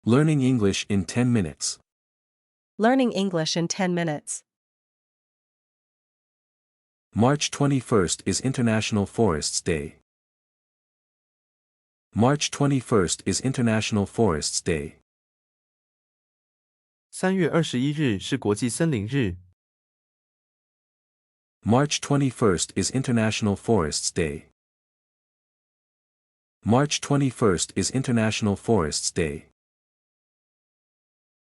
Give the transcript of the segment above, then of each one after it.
Learning English in 10 minutes. Learning English in 10 minutes. March 21st is International Forests Day. March 21st is International Forests Day. 3月21日是国际森林日。March 21st is International Forests Day. March 21st is International Forests Day.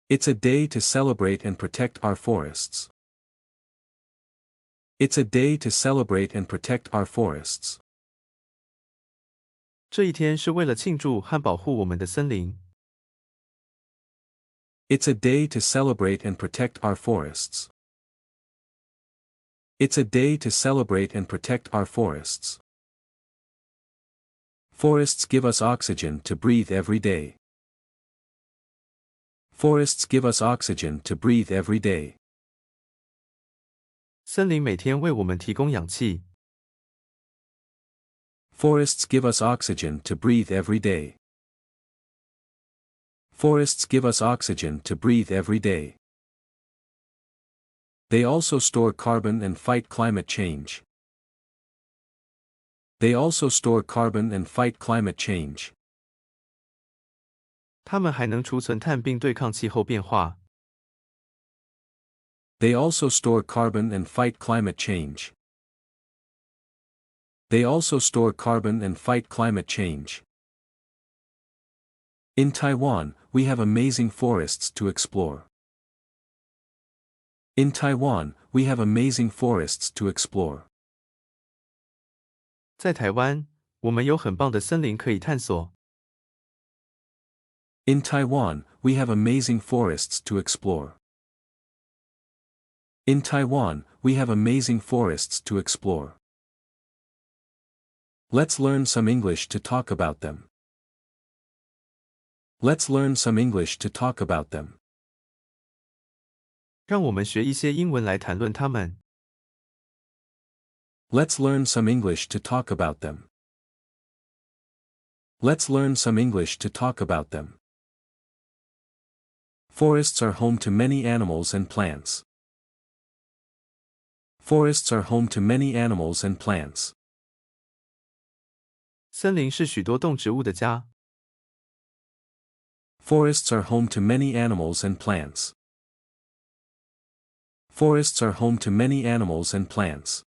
It's a day to celebrate and protect our forests. It's a day to celebrate and protect our forests. 这一天是为了庆祝和保护我们的森林。It's a day to celebrate and protect our forests. It's a day to celebrate and protect our forests. Forests give us oxygen to breathe every day. Forests give us oxygen to breathe every day. 森林每天为我们提供氧气。Forests give us oxygen to breathe every day. Forests give us oxygen to breathe every day. They also store carbon and fight climate change. They also store carbon and fight climate change. 它们还能储存碳并对抗气候变化。They also store carbon and fight climate change. They also store carbon and fight climate change. In Taiwan, we have amazing forests to explore. In Taiwan, we have amazing forests to explore. 在台湾，我们有很棒的森林可以探索。In Taiwan, we have amazing forests to explore. In Taiwan, we have amazing forests to explore. Let's learn some English to talk about them. Let's learn some English to talk about them. 让我们学一些英文来谈论它们。Let's learn some English to talk about them. Let's learn some English to talk about them. Forests are home to many animals and plants. Forests are home to many animals and plants. 森林是许多动植物的家。Forests are home to many animals and plants. Forests are home to many animals and plants.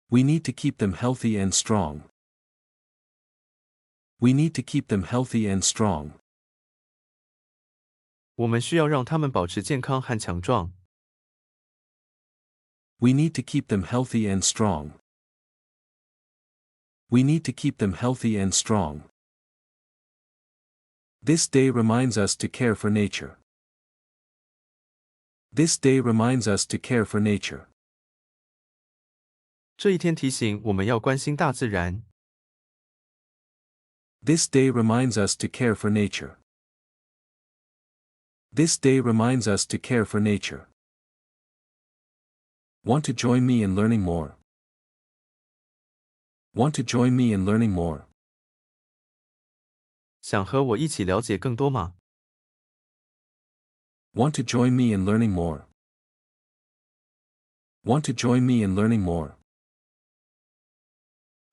We need to keep them healthy and strong. We need to keep them healthy and strong. 我们需要让它们保持健康和强壮。We need to keep them healthy and strong. We need to keep them healthy and strong. This day reminds us to care for nature. This day reminds us to care for nature. 这一天提醒我们要关心大自然。This day reminds us to care for nature. This day reminds us to care for nature. Want to join me in learning more? Want to join me in learning more? 想和我一起了解更多吗？ Want to join me in learning more? Want to join me in learning more?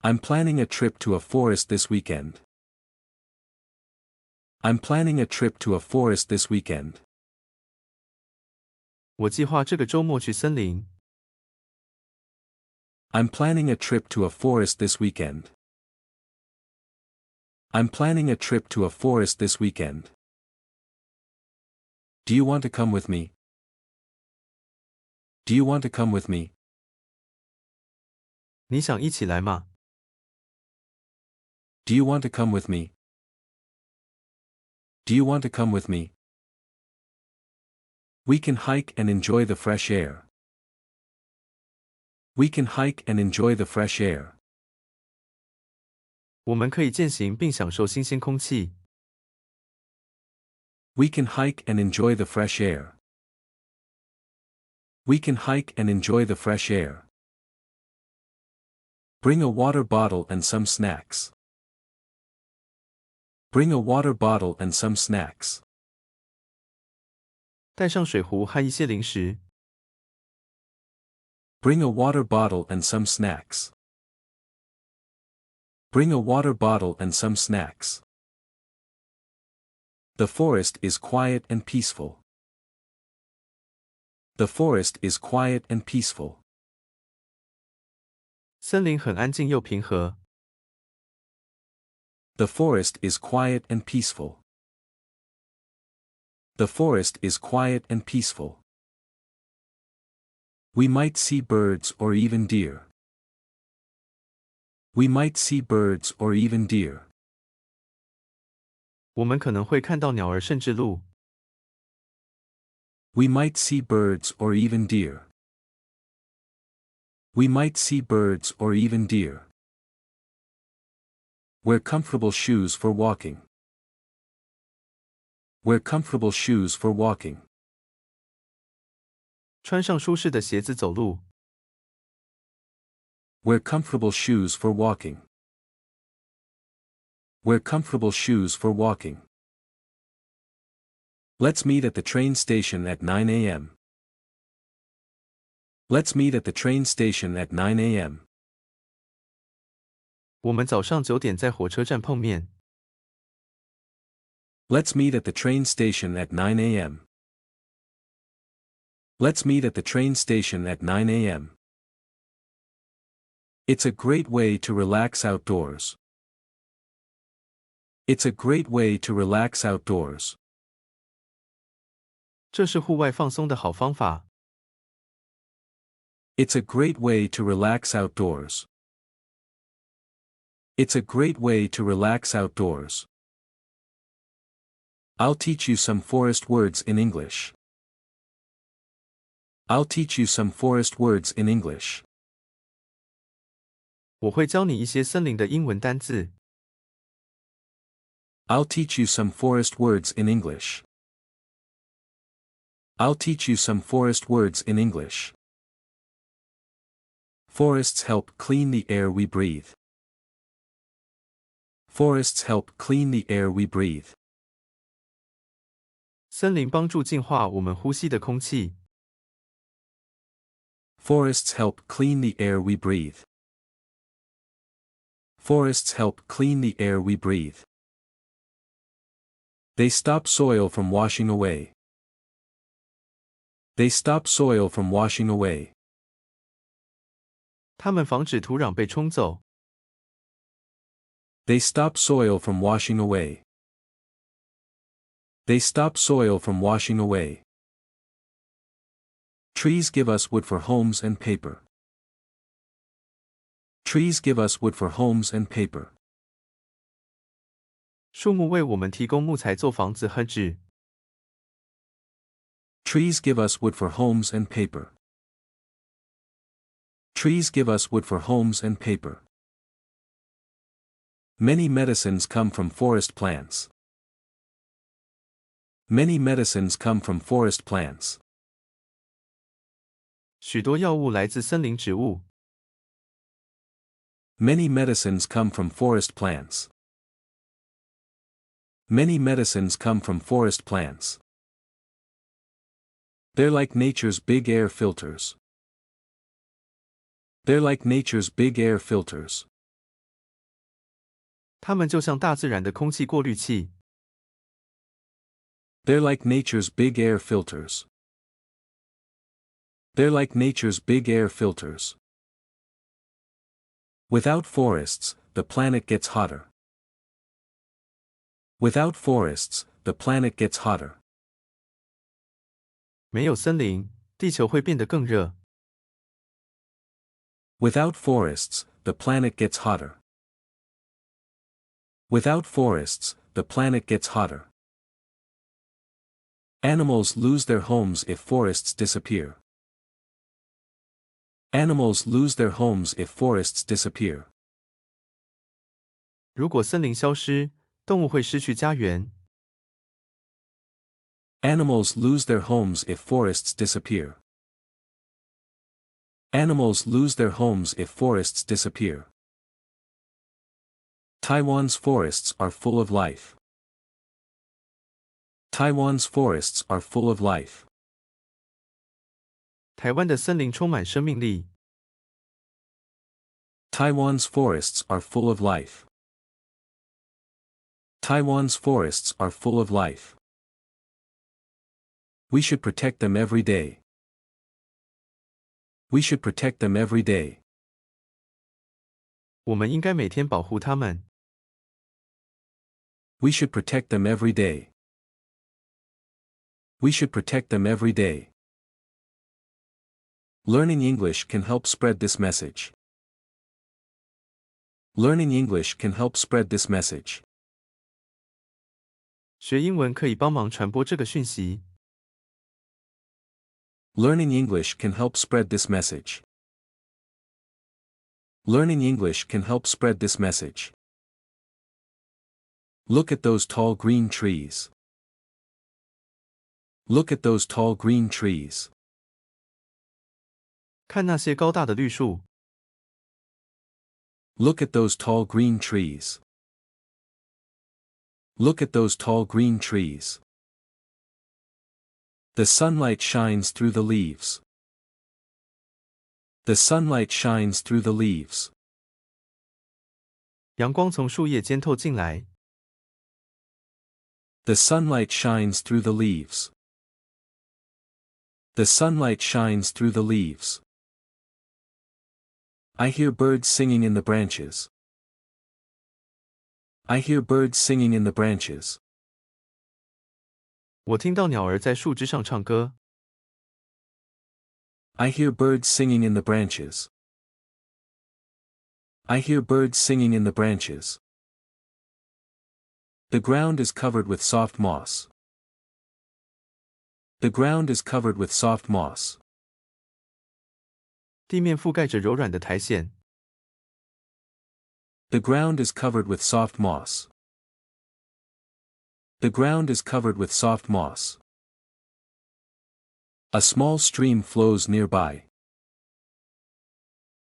I'm planning a trip to a forest this weekend. I'm planning a trip to a forest this weekend. 我计划这个周末去森林。I'm planning a trip to a forest this weekend. I'm planning a trip to a forest this weekend. Do you want to come with me? Do you want to come with me? 你想一起来吗？ Do you want to come with me? Do you want to come with me? We can hike and enjoy the fresh air. We can hike and enjoy the fresh air. 我们可以健行并享受新鲜空气。We can hike and enjoy the fresh air. We can hike and enjoy the fresh air. Bring a water bottle and some snacks. Bring a water bottle and some snacks. 带上水壶和一些零食。Bring a water bottle and some snacks. Bring a water bottle and some snacks. The forest is quiet and peaceful. The forest is quiet and peaceful. 森林很安静又平和。The forest is quiet and peaceful. The forest is quiet and peaceful. We might see birds or even deer. We might see birds or even deer. 我们可能会看到鸟儿甚至鹿。We might see birds or even deer. We might see birds or even deer. Wear comfortable shoes for walking. Wear comfortable shoes for walking. 穿上舒适的鞋子走路。Wear comfortable shoes for walking. Wear comfortable shoes for walking. Let's meet at the train station at 9 a.m. Let's meet at the train station at 9 a.m. 我们早上9点在火车站碰面。Let's meet at the train station at 9 a.m. Let's meet at the train station at 9 a.m. It's a great way to relax outdoors. It's a great way to relax outdoors. 这是户外放松的好方法。It's a great way to relax outdoors. It's a great way to relax outdoors. I'll teach you some forest words in English. I'll teach you some forest words in English. 我会教你一些森林的英文单字。I'll teach you some forest words in English. I'll teach you some forest words in English. Forests help clean the air we breathe. Forests help clean the air we breathe. 森林帮助净化我们呼吸的空气。Forests help clean the air we breathe. Forests help clean the air we breathe. They stop soil from washing away. They stop soil from washing away. 它们防止土壤被冲走。They stop soil from washing away. They stop soil from washing away. Trees give us wood for homes and paper. Trees give us wood for homes and paper. 树木为我们提供木材做房子和纸。Trees give us wood for homes and paper. Trees give us wood for homes and paper. Many medicines come from forest plants. Many medicines come from forest plants. 许多药物来自森林植物。Many medicines come from forest plants. Many medicines come from forest plants. They're like nature's big air filters. They're like nature's big air filters. 它们就像大自然的空气过滤器。They're like nature's big air filters. They're like nature's big air filters. Without forests, the planet gets hotter. Without forests, the planet gets hotter. 没有森林，地球会变得更热。Without forests, the planet gets hotter. Without forests, the planet gets hotter. Animals lose their homes if forests disappear. Animals lose their homes if forests disappear. 如果森林消失，动物会失去家园。Animals lose their homes if forests disappear. Animals lose their homes if forests disappear. Taiwan's forests are full of life. Taiwan's forests are full of life. 台湾的森林充满生命力。Taiwan's forests are full of life. Taiwan's forests are full of life. We should protect them every day. We should protect them every day. 我们应该每天保护它们。We should protect them every day. We should protect them every day. Learning English can help spread this message. Learning English can help spread this message. 学英文可以帮忙传播这个讯息。Learning English can help spread this message. Learning English can help spread this message. Look at those tall green trees. Look at those tall green trees. 看那些高大的绿树。Look at those tall green trees. Look at those tall green trees. The sunlight shines through the leaves. The sunlight shines through the leaves. 阳光从树叶间透进来。The sunlight shines through the leaves. The sunlight shines through the leaves. I hear birds singing in the branches. I hear birds singing in the branches. 我听到鸟儿在树枝上唱歌。I hear birds singing in the branches. I hear birds singing in the branches. The ground is covered with soft moss. The ground is covered with soft moss. 地面覆盖着柔软的苔藓。The ground is covered with soft moss. The ground is covered with soft moss. A small stream flows nearby.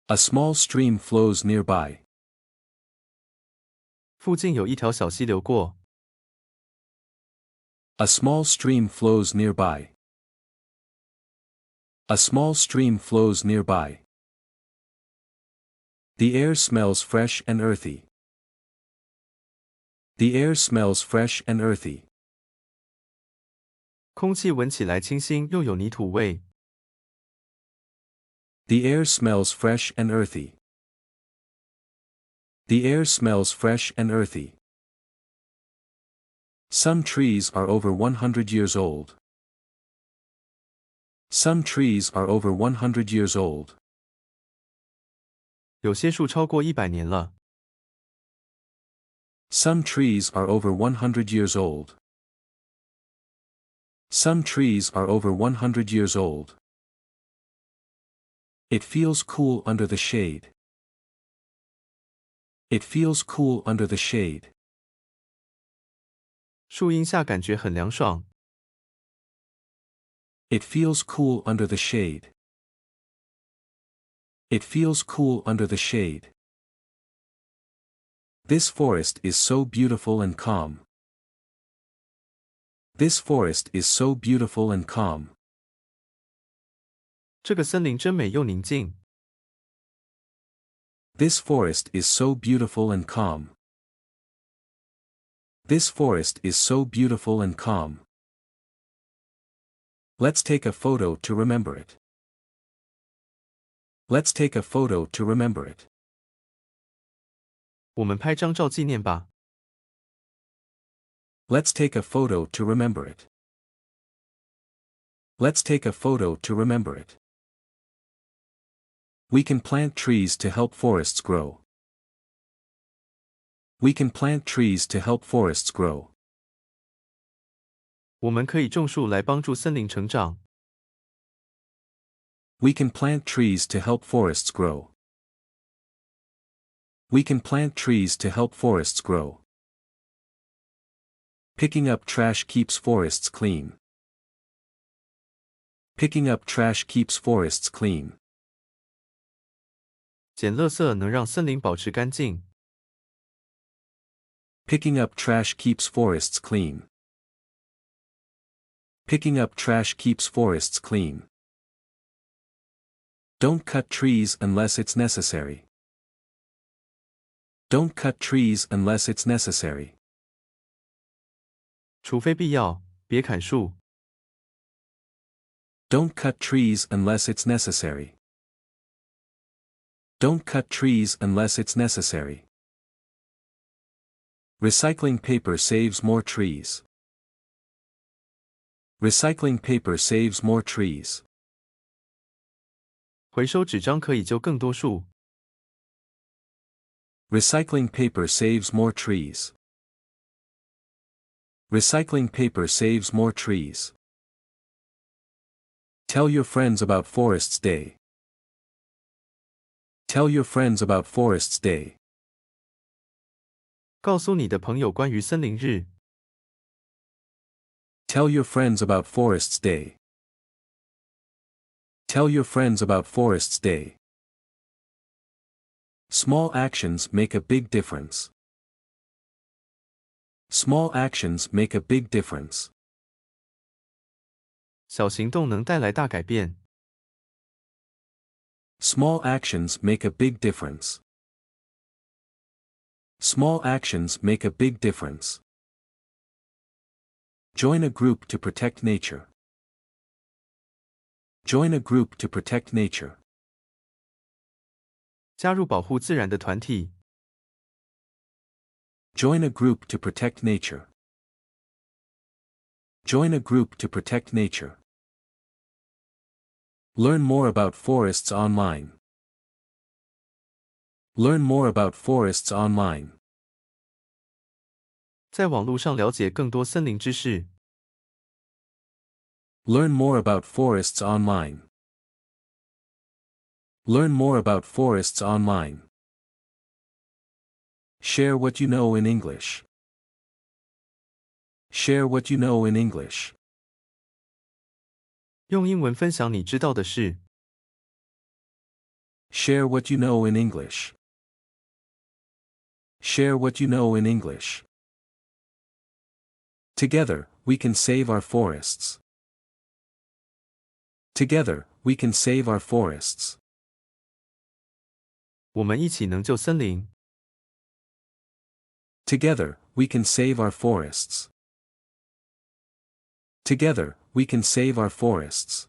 A small stream flows nearby. 附近有一条小溪流过。A small stream flows nearby. A small stream flows nearby. The air smells fresh and earthy. The air smells fresh and earthy. 空气闻起来清新又有泥土味。The air smells fresh and earthy. The air smells fresh and earthy. Some trees are over 100 years old. Some trees are over 100 years old. 有些树超过100年了。Some trees are over 100 years old. Some trees are over 100 years old. It feels cool under the shade. It feels cool under the shade. 树荫下感觉很凉爽。It feels cool under the shade. It feels cool under the shade. This forest is so beautiful and calm. This forest is so beautiful and calm. 这个森林真美又宁静。This forest is so beautiful and calm. This forest is so beautiful and calm. Let's take a photo to remember it. Let's take a photo to remember it. 我们拍张照纪念吧。Let's take a photo to remember it. Let's take a photo to remember it. We can plant trees to help forests grow. We can plant trees to help forests grow. 我们可以种树来帮助森林成长。We can plant trees to help forests grow. We can plant trees to help forests grow. Picking up trash keeps forests clean. Picking up trash keeps forests clean. 捡垃圾能让森林保持干净。Picking up trash keeps forests clean. Picking up trash keeps forests clean. Don't cut trees unless it's necessary. Don't cut trees unless it's necessary. 除非必要，别砍树。Don't cut trees unless it's necessary. Don't cut trees unless it's necessary. Recycling paper saves more trees. Recycling paper saves more trees. 回收纸张可以救更多树。Recycling paper saves more trees. Recycling paper saves more trees. Tell your friends about Forests Day. Tell your friends about Forests Day. 告诉你的朋友关于森林日。Tell your friends about Forests Day. Tell your friends about Forests Day. Small actions make a big difference. Small actions make a big difference. 小行动能带来大改变。Small actions make a big difference. Small actions make a big difference. Join a group to protect nature. Join a group to protect nature. 加入保护自然的团体。Join a group to protect nature. Join a group to protect nature. Learn more about forests online. Learn more about forests online. 在网络上了解更多森林知识。Learn more about forests online. Learn more about forests online. Share what you know in English. Share what you know in English. 用英文分享你知道的事。Share what you know in English. Share what you know in English. Together, we can save our forests. Together, we can save our forests. 我们一起能救森林。Together, we can save our forests. Together, we can save our forests.